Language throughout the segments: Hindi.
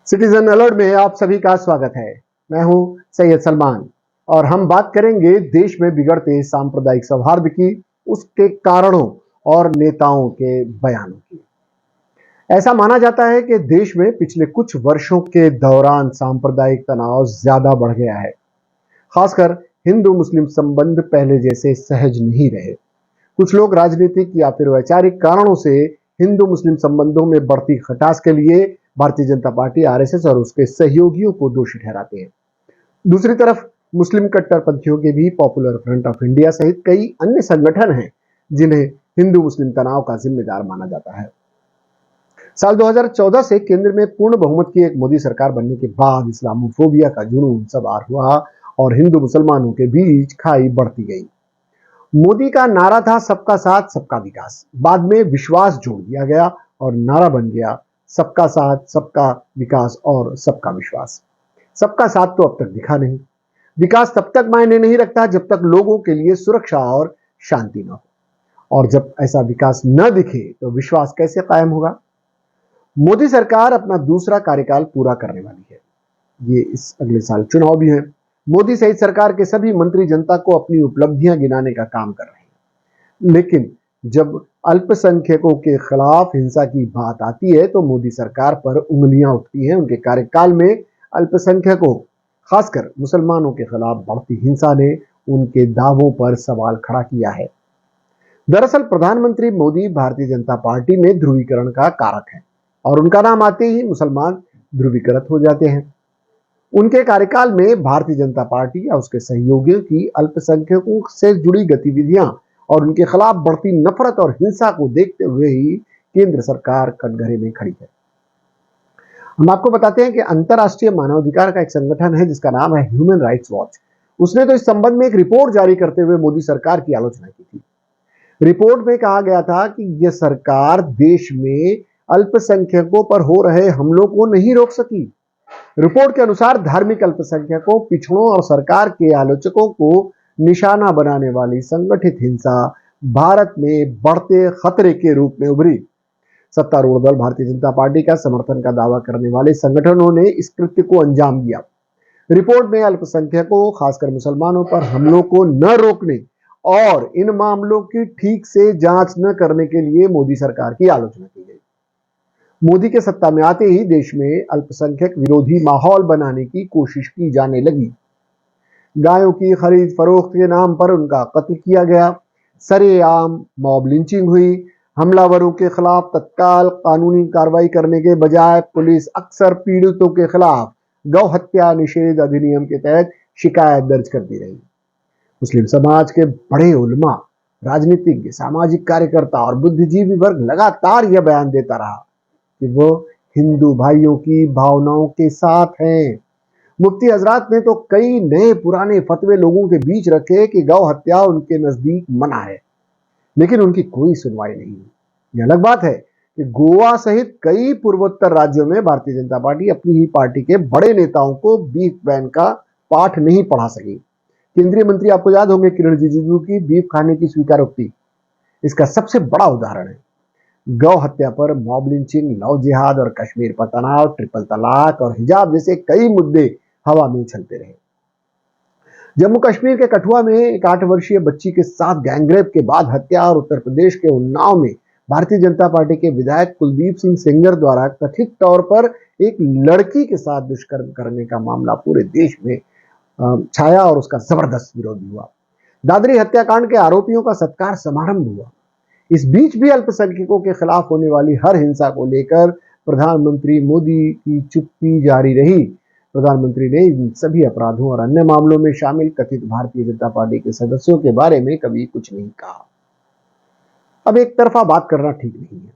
सिटीजन अलर्ट में आप सभी का स्वागत है। मैं हूं सैयद सलमान और हम बात करेंगे देश में बिगड़ते सांप्रदायिक सौहार्द की, उसके कारणों और नेताओं के बयानों की। ऐसा माना जाता है कि देश में पिछले कुछ वर्षों के दौरान सांप्रदायिक तनाव ज्यादा बढ़ गया है। खासकर हिंदू मुस्लिम संबंध पहले जैसे सहज नहीं रहे। कुछ लोग राजनीतिक या फिर वैचारिक कारणों से हिंदू मुस्लिम संबंधों में बढ़ती खटास के लिए भारतीय जनता पार्टी, आरएसएस और उसके सहयोगियों को दोषी ठहराते हैं। दूसरी तरफ मुस्लिम कट्टरपंथियों के भी पॉपुलर फ्रंट ऑफ इंडिया सहित कई अन्य संगठन हैं जिन्हें हिंदू मुस्लिम तनाव का जिम्मेदार माना जाता है। साल 2014 से केंद्र में पूर्ण बहुमत की एक मोदी सरकार बनने के बाद इस्लामोफोबिया का जुनून सवार हुआ और हिंदू मुसलमानों के बीच खाई बढ़ती गई। मोदी का नारा था सबका साथ सबका विकास। बाद में विश्वास जोड़ दिया गया और नारा बन गया सबका साथ सबका विकास और सबका विश्वास। सबका साथ तो अब तक दिखा नहीं। विकास तब तक मायने नहीं रखता जब तक लोगों के लिए सुरक्षा और शांति न हो, और जब ऐसा विकास न दिखे तो विश्वास कैसे कायम होगा। मोदी सरकार अपना दूसरा कार्यकाल पूरा करने वाली है। ये इस अगले साल चुनाव भी है। मोदी सहित सरकार के सभी मंत्री जनता को अपनी उपलब्धियां गिनाने का काम कर रहे हैं, लेकिन जब अल्पसंख्यकों के खिलाफ हिंसा की बात आती है तो मोदी सरकार पर उंगलियां उठती हैं। उनके कार्यकाल में अल्पसंख्यकों, खासकर मुसलमानों के खिलाफ बढ़ती हिंसा ने उनके दावों पर सवाल खड़ा किया है। दरअसल प्रधानमंत्री मोदी भारतीय जनता पार्टी में ध्रुवीकरण का कारक है और उनका नाम आते ही मुसलमान ध्रुवीकृत हो जाते हैं। उनके कार्यकाल में भारतीय जनता पार्टी या उसके सहयोगियों की अल्पसंख्यकों से जुड़ी गतिविधियां और उनके खिलाफ बढ़ती नफरत और हिंसा को देखते हुए ही केंद्र सरकार कटघरे में खड़ी है। हम आपको बताते हैं कि अंतर्राष्ट्रीय मानवाधिकार का एक संगठन है जिसका नाम है ह्यूमन राइट्स वॉच। उसने तो इस संबंध में एक रिपोर्ट जारी करते हुए मोदी सरकार की आलोचना की थी। रिपोर्ट में कहा गया था कि यह सरकार देश में अल्पसंख्यकों पर हो रहे हमलों को नहीं रोक सकी। रिपोर्ट के अनुसार धार्मिक अल्पसंख्यकों, पिछड़ों और सरकार के आलोचकों को निशाना बनाने वाली संगठित हिंसा भारत में बढ़ते खतरे के रूप में उभरी। सत्तारूढ़ दल भारतीय जनता पार्टी का समर्थन का दावा करने वाले संगठनों ने इस कृत्य को अंजाम दिया। रिपोर्ट में अल्पसंख्यकों, खासकर मुसलमानों पर हमलों को न रोकने और इन मामलों की ठीक से जांच न करने के लिए मोदी सरकार की आलोचना की गई। मोदी के सत्ता में आते ही देश में अल्पसंख्यक विरोधी माहौल बनाने की कोशिश की जाने लगी। गायों की खरीद फरोख्त के नाम पर उनका कत्ल किया गया। सरेआम मॉब लिंचिंग हुई। हमलावरों के खिलाफ तत्काल कानूनी कार्रवाई करने के बजाय पुलिस अक्सर पीड़ितों के खिलाफ गौ हत्या निषेध अधिनियम के तहत शिकायत दर्ज करती रही। मुस्लिम समाज के बड़े उलमा, राजनीतिज्ञ, सामाजिक कार्यकर्ता और बुद्धिजीवी वर्ग लगातार यह बयान देता रहा कि वो हिंदू भाइयों की भावनाओं के साथ हैं। मुफ्ती हजरात ने तो कई नए पुराने फतवे लोगों के बीच रखे कि गौ हत्या उनके नजदीक मना है, लेकिन उनकी कोई सुनवाई नहीं हुई। यह अलग बात है कि गोवा सहित कई पूर्वोत्तर राज्यों में भारतीय जनता पार्टी अपनी ही पार्टी के बड़े नेताओं को बीफ बैन का पाठ नहीं पढ़ा सकी। केंद्रीय मंत्री, आपको याद होंगे, किरण रिजिजू की बीफ खाने की स्वीकारोक्ति इसका सबसे बड़ा उदाहरण है। गौ हत्या पर मॉब लिंचिंग, लव जिहाद और कश्मीर पर तनाव, ट्रिपल तलाक और हिजाब जैसे कई मुद्दे हवा में उछलते रहे। जम्मू कश्मीर के कठुआ में एक 8 वर्षीय बच्ची के साथ गैंगरेप के बाद हत्या और उत्तर प्रदेश के उन्नाव में भारतीय जनता पार्टी के विधायक कुलदीप सिंह सेंगर द्वारा कथित तौर पर एक लड़की के साथ दुष्कर्म करने का मामला पूरे देश में छाया और उसका जबरदस्त विरोध हुआ। दादरी हत्याकांड के आरोपियों का सत्कार समारंभ हुआ। इस बीच भी अल्पसंख्यकों के खिलाफ होने वाली हर हिंसा को लेकर प्रधानमंत्री मोदी की चुप्पी जारी रही। प्रधानमंत्री ने इन सभी अपराधों और अन्य मामलों में शामिल कथित भारतीय जनता पार्टी के सदस्यों के बारे में कभी कुछ नहीं कहा। अब एक तरफा बात करना ठीक नहीं है।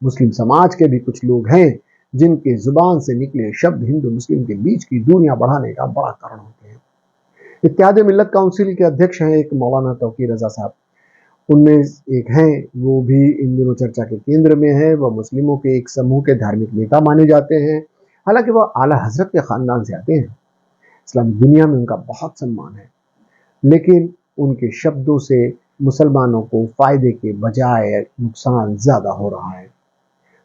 मुस्लिम समाज के भी कुछ लोग हैं जिनके जुबान से निकले शब्द हिंदू मुस्लिम के बीच की दूरियां बढ़ाने का बड़ा कारण होते हैं। इत्तेहाद मिल्लत काउंसिल के अध्यक्ष हैं एक मौलाना तौकीर रजा साहब। उनमें एक हैं, वो भी इन दिनों चर्चा के केंद्र में है। वह मुस्लिमों के एक समूह के धार्मिक नेता माने जाते हैं। हालांकि वह आला हजरत के खानदान से आते हैं। इस्लामी दुनिया में उनका बहुत सम्मान है, लेकिन उनके शब्दों से मुसलमानों को फायदे के बजाय नुकसान ज्यादा हो रहा है।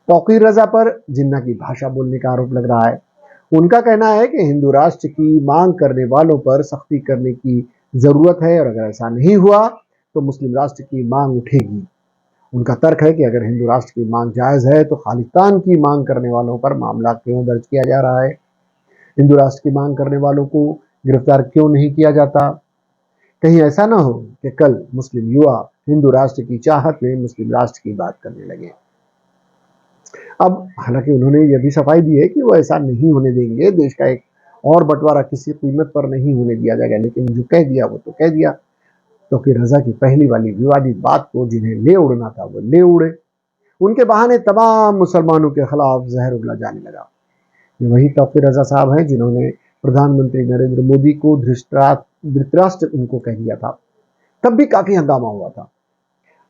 तौकीर रजा पर जिन्ना की भाषा बोलने का आरोप लग रहा है। उनका कहना है कि हिंदू राष्ट्र की मांग करने वालों पर सख्ती करने की जरूरत है और अगर ऐसा नहीं हुआ तो मुस्लिम राष्ट्र की मांग उठेगी। उनका तर्क है कि अगर हिंदू राष्ट्र की मांग जायज है तो खालिस्तान की मांग करने वालों पर मामला क्यों दर्ज किया जा रहा है? हिंदू राष्ट्र की मांग करने वालों को गिरफ्तार क्यों नहीं किया जाता? कहीं ऐसा ना हो कि कल मुस्लिम युवा हिंदू राष्ट्र की चाहत में मुस्लिम राष्ट्र की बात करने लगे। अब हालांकि उन्होंने यह भी सफाई दी है कि वो ऐसा नहीं होने देंगे, देश का एक और बंटवारा किसी कीमत पर नहीं होने दिया जाएगा, लेकिन जो कह दिया वो तो कह दिया। तो फिर रजा की पहली वाली विवादित बात को जिन्हें ले उड़ना था वो ले उड़े। उनके बहाने तमाम मुसलमानों के खिलाफ जहर उगला जाने लगा। ये वही तौकीर रजा साहब हैं जिन्होंने प्रधानमंत्री नरेंद्र मोदी को धृतराष्ट्र उनको कह दिया था। तब भी काफी हंगामा हुआ था।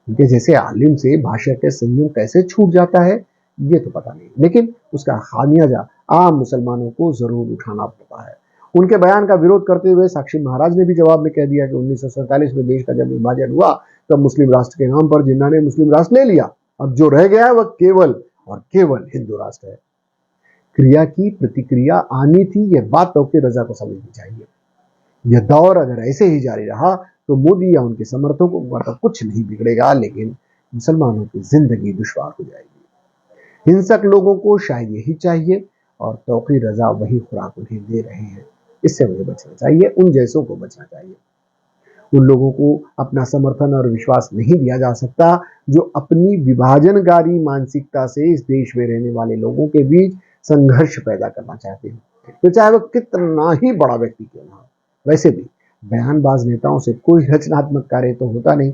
उनके जैसे आलिम से भाषा के संयम कैसे छूट जाता है ये तो पता नहीं, लेकिन उसका खामियाजा आम मुसलमानों को जरूर उठाना पड़ता है। उनके बयान का विरोध करते हुए साक्षी महाराज ने भी जवाब में कह दिया कि 1947 में देश का जब विभाजन हुआ तब मुस्लिम राष्ट्र के नाम पर जिन्ना ने मुस्लिम राष्ट्र ले लिया, अब जो रह गया है वह केवल और केवल हिंदू राष्ट्र है। क्रिया की प्रतिक्रिया आनी थी, यह बात तौकीर रजा को समझनी चाहिए। यह दौर अगर ऐसे ही जारी रहा तो मोदी या उनके समर्थकों का तो कुछ नहीं बिगड़ेगा, लेकिन मुसलमानों की जिंदगी दुश्वार हो जाएगी। हिंसक लोगों को शायद यही चाहिए और तौकीर रजा वही खुराक उन्हें दे रहे हैं। इससे उन्हें बचना चाहिए, उन जैसों को बचना चाहिए। उन लोगों को अपना समर्थन और विश्वास नहीं दिया जा सकता जो अपनी विभाजनकारी मानसिकता से इस देश में रहने वाले लोगों के बीच संघर्ष पैदा करना चाहते हैं, तो चाहे वह कितना ही बड़ा व्यक्ति क्यों ना हो। वैसे भी बयानबाज नेताओं से कोई रचनात्मक कार्य तो होता नहीं,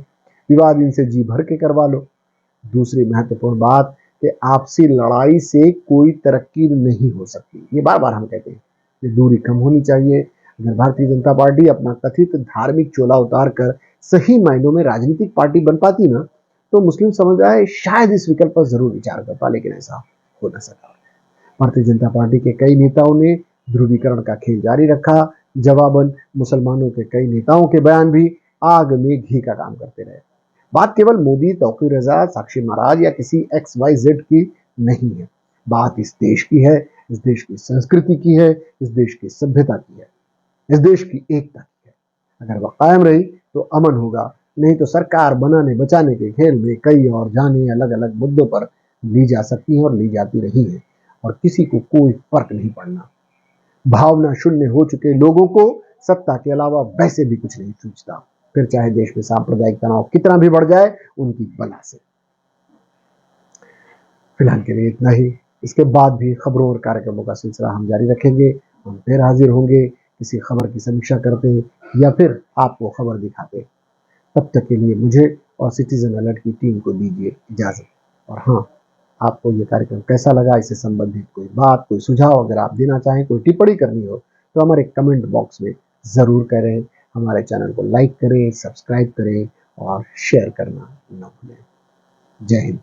विवाद इनसे जी भर के करवा लो। दूसरी महत्वपूर्ण बात कि आपसी लड़ाई से कोई तरक्की नहीं हो सकती, ये बार बार हम कहते हैं। ये दूरी कम होनी चाहिए। अगर भारतीय जनता पार्टी अपना कथित धार्मिक चोला उतार कर सही मायनों में राजनीतिक पार्टी बन पाती ना तो मुस्लिम समुदाय शायद इस विकल्प पर जरूर विचार करता, लेकिन ऐसा हो न सका। भारतीय जनता पार्टी के कई नेताओं ने ध्रुवीकरण का खेल जारी रखा। जवाबन मुसलमानों के कई नेताओं के बयान भी आग में घी का काम करते रहे। बात केवल मोदी, तौकीर रजा, साक्षी महाराज या किसी XYZ की नहीं है। बात इस देश की है, इस देश की संस्कृति की है, इस देश की सभ्यता की है, इस देश की एकता की है। अगर वह कायम रही तो अमन होगा, नहीं तो सरकार बनाने बचाने के खेल में कई और जाने अलग अलग मुद्दों पर ली जा सकती हैं और ली जाती रही हैं और किसी को कोई फर्क नहीं पड़ना। भावना शून्य हो चुके लोगों को सत्ता के अलावा वैसे भी कुछ नहीं सूझता, फिर चाहे देश में सांप्रदायिक तनाव कितना भी बढ़ जाए उनकी बला से। फिलहाल के लिए इतना ही। इसके बाद भी खबरों और कार्यक्रमों का सिलसिला हम जारी रखेंगे। हम फिर हाजिर होंगे किसी खबर की समीक्षा करते या फिर आपको खबर दिखाते। तब तक के लिए मुझे और सिटीजन अलर्ट की टीम को दीजिए इजाजत। और हाँ, आपको ये कार्यक्रम कैसा लगा, इससे संबंधित कोई बात, कोई सुझाव अगर आप देना चाहें, कोई टिप्पणी करनी हो तो हमारे कमेंट बॉक्स में जरूर करें। हमारे चैनल को लाइक करें, सब्सक्राइब करें और शेयर करना न भूलें। जय हिंद।